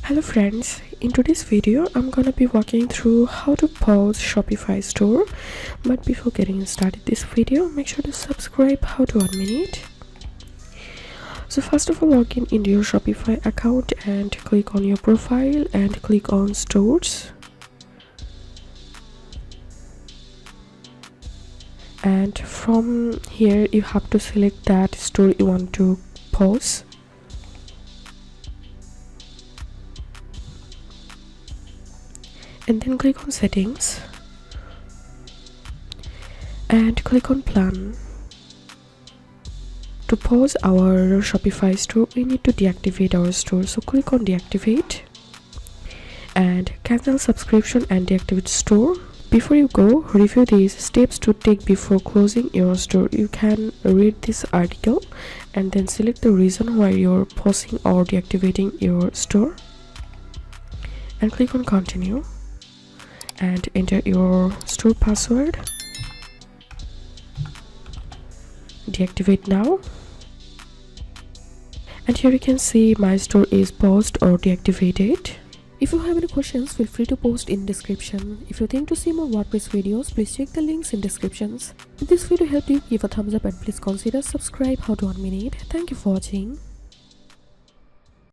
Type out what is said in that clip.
Hello friends, in today's video I'm gonna be walking through how to pause Shopify store. But before getting started this video, make sure to subscribe. How to 1 minute. So first of all, log in into your Shopify account and click on your profile and click on stores. And from here you have to select that store you want to pause. And then click on settings and click on plan. To pause our Shopify store, we need to deactivate our store, so click on deactivate and cancel subscription and deactivate store. Before you go, review these steps to take before closing your store. You can read this article and then select the reason why you're pausing or deactivating your store and click on continue and enter your store password. Deactivate now, and here you can see my store is paused or deactivated. If you have any questions, feel free to post in description. If you think to see more WordPress videos, please check the links in descriptions. If this video helped you, give a thumbs up and please consider subscribe. How to 1 minute. Thank you for watching.